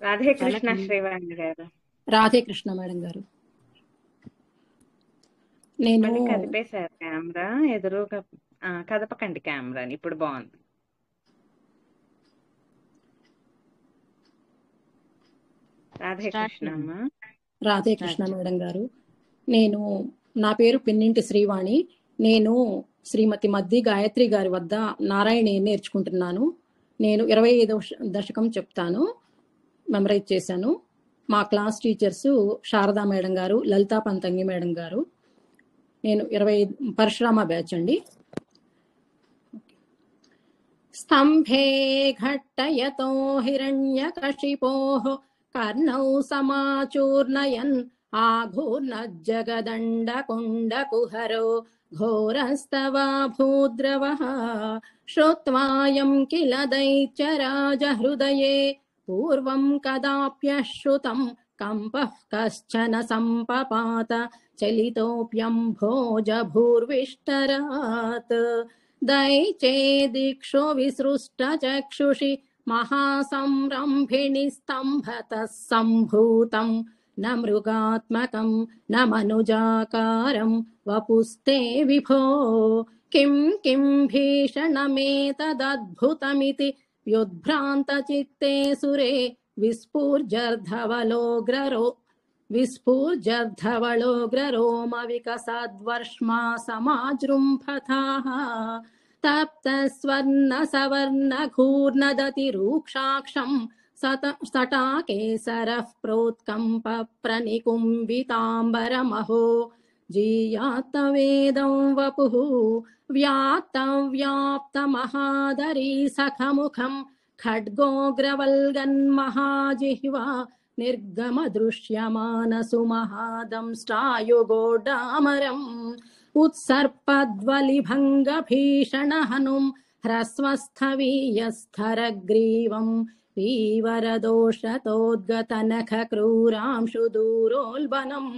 రాధే చాలా కృష్ణ శ్రీవాణి గారు. రాధే కృష్ణ మేడం గారు. నేను మళ్ళీ కదిపేశారు కెమెరా ఎదురుగా. కదపకండి కెమెరాని, ఇప్పుడు బాగుంది. రాధే కృష్ణ అమ్మా. రాధే కృష్ణ మేడం గారు. నా పేరు పిన్నింటి శ్రీవాణి. నేను శ్రీమతి మద్ది గాయత్రి గారి వద్ద నారాయణి నేర్చుకుంటున్నాను. నేను 25వ దశకం చెప్తాను, మెమరైజ్ చేశాను. మా క్లాస్ టీచర్స్ శారదా మేడం గారు, లలితా పంతంగి మేడం గారు. నేను 25 పరశురామ బ్యాచ్ అండి. स्तंभे घट्टयतो हिरण्यकशिपोः कर्णौ समाचूर्णयन् आघूर्णज्जगदण्डकुण्डकुहरो घोरस्तवा भूद्रवः श्रुत्वायं किल दैत्यराजहृदये पूर्वं कदाप्यश्रुतं कम्पः कश्चन सम्पपात चलितोऽप्यम्भोजभूर्विष्टरात् दैचेदिक्षु विसृष्टचक्षुषि महासंरम्भिणि स्तम्भतः सम्भूतं न मृगात्मकं न मनुजाकारं वपुस्ते विभो किं किं भीषणमेतदद्भुतमिति व्युद्भ्रान्तचित्ते सुरे विस्फुर्जर्धवलोग्ररोमविकसद्वर्ष्मा समाजृम्भथाः तप्तस्वर्णसवर्णघूर्णदतिरूक्षाक्षं सटाकेसरः प्रोत्कम्पप्रनिकुम्बिताम्बरमहो जीयात्तवेदं वपुः व्याप्तव्याप्तमहादरी सखमुखं खड्गोग्रवल्गन्महाजिह्वा निर्गमदृश्यमानसुमहादंष्ट्रायुगोडामरम् उत्सर्पद्वलिभङ्गभीषणहनुं ह्रस्वस्थवीयस्थरग्रीवं पीवरदोषतोद्गतनखक्रूरांशु दूरोल्बणम्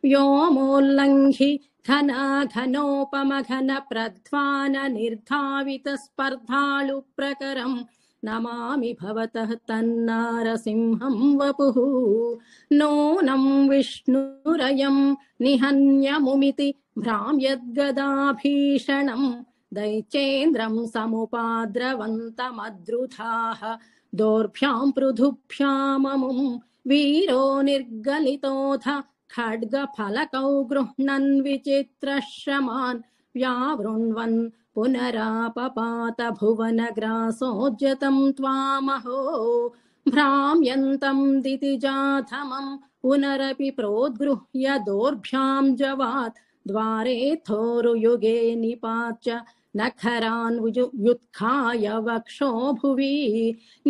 व्योमोल्लङ्घि घनाघनोपमघनप्रध्वान निर्धावितस्पर्धालुप्रकरम् नमामि भवतः तन्नारसिंहं वपुः नूनं विष्णुरयं निहन्यमुमिति भ्राम्यद्गदाभीषणं दैचेन्द्रं समुपाद्रवन्तमद्रुधाः दोर्भ्यां पृथुभ्याममुं वीरो निर्गलितोऽथ खड्गफलकौ गृह्णन् विचित्रश्रमान् व्यावृण्वन् पुनरापपात भुवनग्रासोज्जतं त्वामहो भ्राम्यन्तं दितिजाधमं पुनरपि प्रोद्गृह्य दोर्भ्यां जवात् द्वारे थोरुयुगे निपाच्य नखरान् व्युत्खाय वक्षो भुवि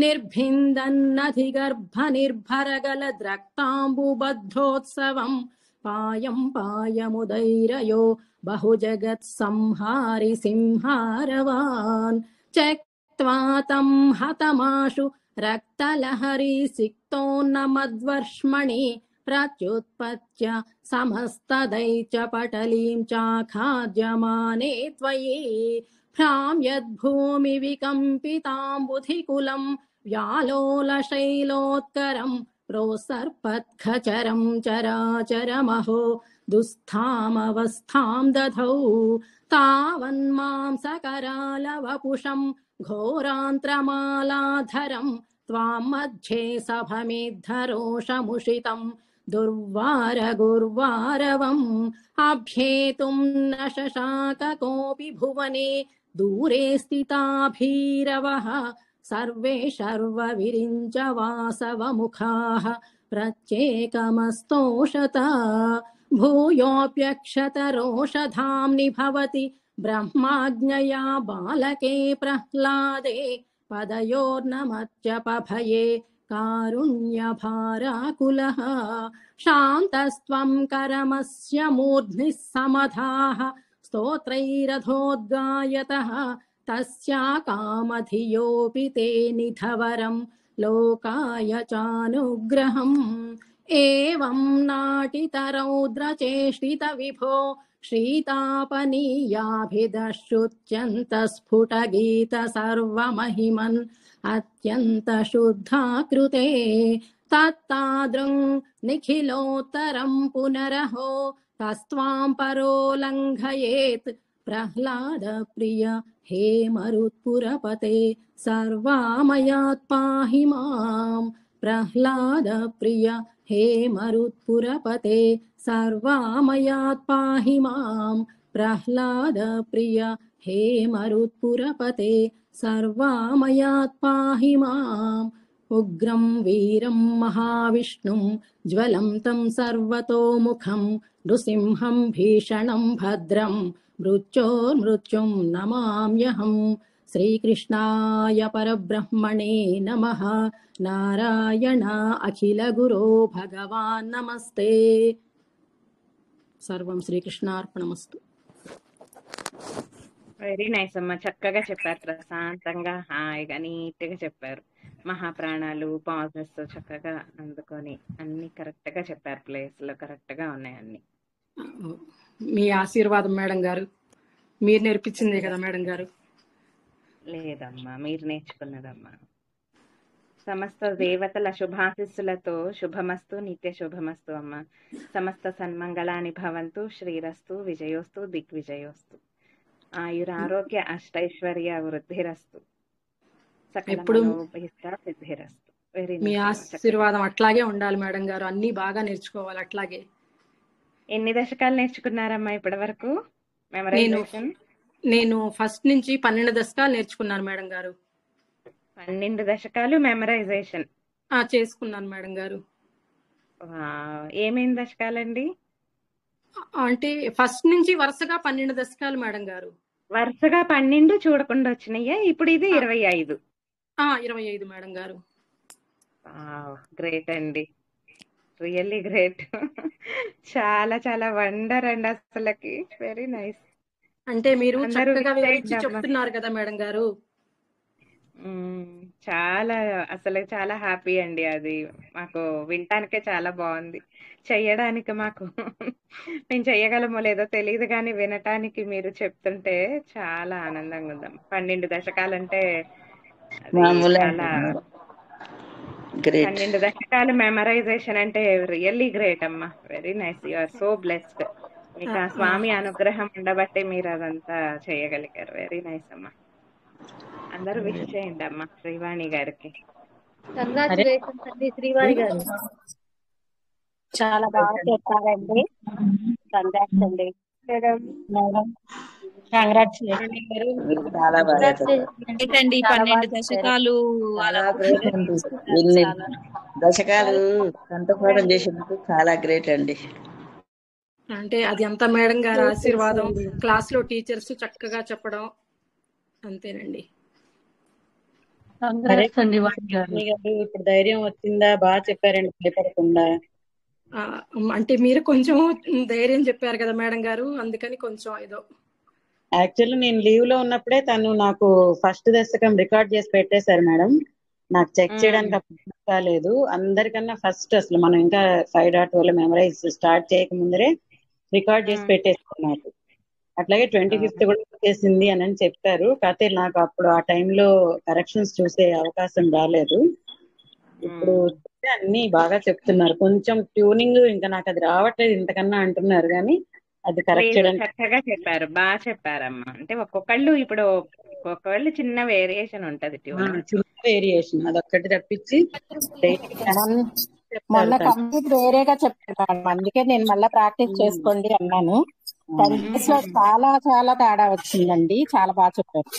निर्भिन्दन्नधिगर्भनिर्भरगलद्रक्ताम्बुबद्धोत्सवम् पायं पायमुदैरयो बहुजगत्संहारि सिंहारवान् त्यक्त्वा तं हतमाशु रक्तलहरी सिक्तोन्नमद्वर्ष्मणि प्रत्युत्पत्य समस्तदैत्यपटलीं चाखाद्यमाने त्वयि भ्राम्यद्भूमिविकम्पिताम्बुधिकुलं व्यालोलशैलोत्करम् प्रोसर्पत्खचरं चराचरमहो दुःस्थामवस्थां दधौ तावन्मांसकरालवपुषं घोरान्त्रमालाधरं त्वां मध्ये सभमेद्धरोषमुषितं दुर्वारगुर्वारवम् अभ्येतुं न शशाक कोऽपि भुवने दूरे स्थिता भीरवः सर्वे शर्वविरिञ्च वासवमुखाः प्रत्येकमस्तोषता भूयोऽप्यक्षतरोषधाम्नि भवति ब्रह्माज्ञया बालके प्रह्लादे पदयोर्नमत्यपभये कारुण्यभाराकुलः शान्तस्त्वं करमस्य मूर्ध्निः समधाः स्तोत्रैरधोद्गायतः तस्या कामधियोऽपि ते निधवरं लोकाय चानुग्रहम् एवं नाटितरौद्रचेष्टितविभो श्रीतापनीयाभिदश्रुत्यन्तस्फुटगीत सर्वमहिमन् అత్యంత శుద్ధాకృతే తత్తాదృం నిఖిలోత్తరం పునరహో తస్త్వాం పరో లంఘయేత్ ప్రహ్లాద ప్రియ హే మరుత్పురపతే సర్వామయాత్ పాహి మాం ప్రహ్లాద ప్రియ హే మరుత్పురపతే సర్వామయాత్ పాహి మాం ప్రహ్లాద ప్రియ హే మరుత్పురపతే సర్వామయాత్ పాహి మాం ఉగ్రం వీరం మహావిష్ణుం జ్వలంతం సర్వతోముఖం నృసింహం భీషణం భద్రం మృత్యోర్మృత్యుం నమామ్యహం శ్రీకృష్ణాయ పరబ్రహ్మణే నమః నారాయణ అఖిల గురో భగవాన్ నమస్తే సర్వం శ్రీకృష్ణార్పణమస్తు. వెరీ నైస్ అమ్మా, చక్కగా చెప్పారు, ప్రశాంతంగా హాయిగా నీట్ గా చెప్పారు. మహాప్రాణాలు పాజెస్ చక్కగా అందుకొని అన్ని కరెక్ట్ గా చెప్పారు, ప్లేస్ లో కరెక్ట్ గా ఉన్నాయి అన్ని. మీ ఆశీర్వాదం మేడం గారు, మీరు నేర్పించిందే కదా మేడం గారు. లేదమ్మా, మీరు నేర్చుకున్నదమ్మా. సమస్త దేవతల శుభాశిస్సులతో శుభమస్తు, నిత్య శుభమస్తు అమ్మ. సమస్త సన్మంగళాని భవంతు, శ్రీరస్తు, విజయోస్తు, దిగ్విజయోస్తు. ఆయురారోగ్య అష్టైశ్వర్య వృద్ధిరస్తు, సకల మనోభీష్ట సిద్ధిరస్తు. వెరీ మీ ఆశీర్వాదం అట్లాగే ఉండాలి మేడం గారు, అన్ని బాగా నేర్చుకోవాలి అట్లాగే. ఎన్ని దశకాలు నేర్చుకున్నారమ్మా ఇప్పటి వరకు మెమరైజేషన్? నేను ఫస్ట్ నుంచి 12 దశకాలు నేర్చుకున్నాను మేడం గారు. 12 దశకాలు మెమరైజేషన్ చేసుకున్నాను మేడం గారు. ఏమేమి దశకాలండి? అంటే ఫస్ట్ నుంచి వరుసగా 12 దశకాలు మేడం గారు. వరుసగా 12 చూడకుండా వచ్చినాయా? ఇప్పుడు ఇది 25. 25 మేడం గారు. గ్రేట్ అండి, రియల్లీ గ్రేట్. చాలా చాలా వండర్ అండి అసలకి. Very nice. అంటే మీరు చక్కగా వివరించి చెప్తున్నారు కదా మేడం గారు. చాలా అసలు చాలా హ్యాపీ అండి, అది మాకు వినటానికే చాలా బాగుంది. చెయ్యడానికి మాకు మేము చెయ్యగలమో లేదో తెలియదు, కానీ వినటానికి మీరు చెప్తుంటే చాలా ఆనందంగా ఉందాం. 12 దశకాలంటే చాలా 12 దశకాలు మెమరైజేషన్ అంటే రియల్లీ గ్రేట్ అమ్మా. Very nice, you are so blessed. మీకు ఆ స్వామి అనుగ్రహం ఉండబట్టే మీరు అదంతా చేయగలిగారు. వెరీ నైస్ అమ్మా. అందరూ విష్ చేయండి అమ్మా శ్రీవాణి గారికి. కంగ్రాచులేషన్స్ అండి శ్రీవాణి గారు, చాలా బాగా చెప్పారండి. కంగ్రాట్స్ అండి మేడం. కంగ్రాచులేషన్స్. 12 దశకాలు ఇన్ని దశకాలు కంఠపాఠం చేసినందుకు చాలా గ్రేట్ అండి. అంటే అది అంతా మేడం గారి ఆశీర్వాదం, క్లాస్ లో టీచర్స్ చక్కగా చెప్పడం, అంతేనండి. ఇప్పుడు ధైర్యం వచ్చిందా? బాగా చెప్పారండి, భయపడకుండా. అంటే మీరు కొంచెం ధైర్యం చెప్పారు కదా మేడం గారు, అందుకని కొంచెం ఏదో. యాక్చువల్లీ నేను లీవ్ లో ఉన్నప్పుడే తను నాకు ఫస్ట్ దశకం రికార్డ్ చేసి పెట్టేశారు మేడం. నాకు చెక్ చేయడానికి అప్పుడు కాలేదు. అందరికన్నా ఫస్ట్ అసలు మనం ఇంకా 5.2 మెమరైజ్ స్టార్ట్ చేయక ముందరే రికార్డ్ చేసి పెట్టేసుకున్నారు. అట్లాగే 25th కూడా చేసింది అని చెప్పారు. కాకపోతే నాకు అప్పుడు ఆ టైంలో కరెక్షన్స్ చూసే అవకాశం రాలేదు. ఇప్పుడు అన్ని బాగా చెప్తున్నారు. కొంచెం ట్యూనింగ్ ఇంకా నాకు అది రావట్లేదు ఇంతకన్నా అంటున్నారు, కానీ అది కరెక్ట్ చేయడానికి చక్కగా చెప్పారు, బాగా చెప్పారమ్మా. అంటే ఒక్కొక్కళ్ళు ఇప్పుడు ఒక్కొక్కళ్ళు చిన్న వేరియేషన్ ఉంటది, చిన్న వేరియేషన్ అదొక్కటి తప్పించి మొన్న కంప్లీట్ వేరేగా చెప్పాను, అందుకే నేను మళ్ళీ ప్రాక్టీస్ చేసుకోండి అన్నాను. 10 days లో చాలా చాలా తేడా వచ్చిందండి, చాలా బాగా చెప్పారు.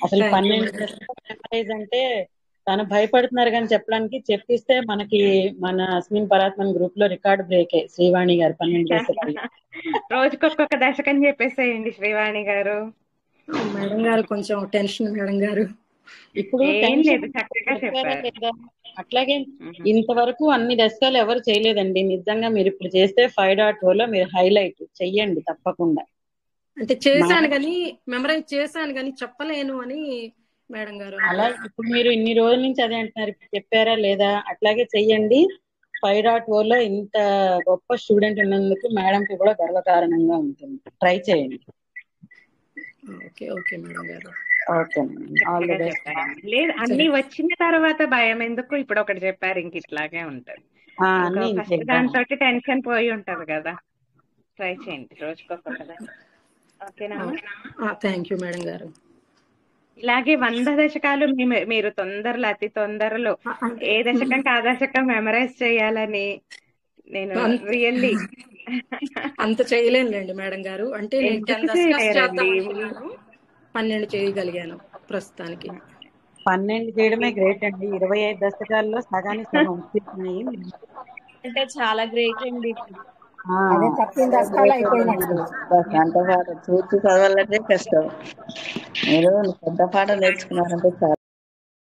అసలు 12 అంటే తను భయపడుతున్నారు కానీ చెప్పడానికి, చెప్పిస్తే మనకి మన అస్మిన్ పరాత్మన్ గ్రూప్ లో రికార్డ్ బ్రేకే శ్రీవాణి గారు 12 దశకాలు. రోజుకొక్కొక్క దశకం చెప్పేసేయండి శ్రీవాణి గారు. మేడం గారు కొంచెం టెన్షన్ మేడం గారు. ఇప్పుడు చక్కగా చెప్పారు. అట్లాగే ఇంతవరకు అన్ని దశకాలు ఎవరు చేయలేదండి. నిజంగా మీరు ఇప్పుడు చేస్తే 5.2లో మీరు హైలైట్ చెయ్యండి తప్పకుండా. అంటే చేశాను కానీ మెమరైజ్ చేశాను కానీ చెప్పలేను అని మేడం గారు. అలా ఇప్పుడు మీరు ఇన్ని రోజుల నుంచి అదే అంటున్నారు, ఇప్పుడు చెప్పారా లేదా? అట్లాగే చెయ్యండి. 5.2లో ఇంత గొప్ప స్టూడెంట్ ఉన్నందుకు మేడంకి కూడా గర్వకారణంగా ఉంటుంది. ట్రై చేయండి. ఓకే ఓకే మేడం గారు. ఓకే ఆల్ ది కరెక్ట్ గా బెస్ట్. చెప్పారండి. లేదు అన్ని వచ్చిన తర్వాత భయం ఎందుకు, ఇప్పుడు ఒకటి చెప్పారు, ఇంక ఇట్లాగే ఉంటది. ఇంకా అన్ని ఫస్ట్ ఇంకేద్దాం. దాంతో టెన్షన్ పోయి ఉంటది కదా. ట్రై చేయండి రోజుకొకటి. ఓకేనమ్మా. థ్యాంక్ యూ మేడం గారు. ఇలాగే 100 దశకాలు మీరు తొందరలో, అతి తొందరలో ఏ దశకం ఆ దశకం మెమరైజ్ చేయాలని నేను రియల్లీ అంత చేయలేనులేండి మేడం గారు. అంటే నేను 10 ఎందుకు దశకాలు చేయలేరండి? చేద్దాం అనుకున్నాను, 12 చేయగలిగాను ప్రస్తుతానికి. 12 చేయడమే గ్రేట్ అండి. 25 దశకాల్లో సగానికి సగం వచ్చేసినాయి. అంటే చాలా గ్రేట్ అండి. అదే 13 దశకాలు అయిపోయినట్టు. కంఠపాఠం పూర్తి చదవాలంటే కష్టం. మీరు పెద్ద పాఠం నేర్చుకున్నారంటే చాలా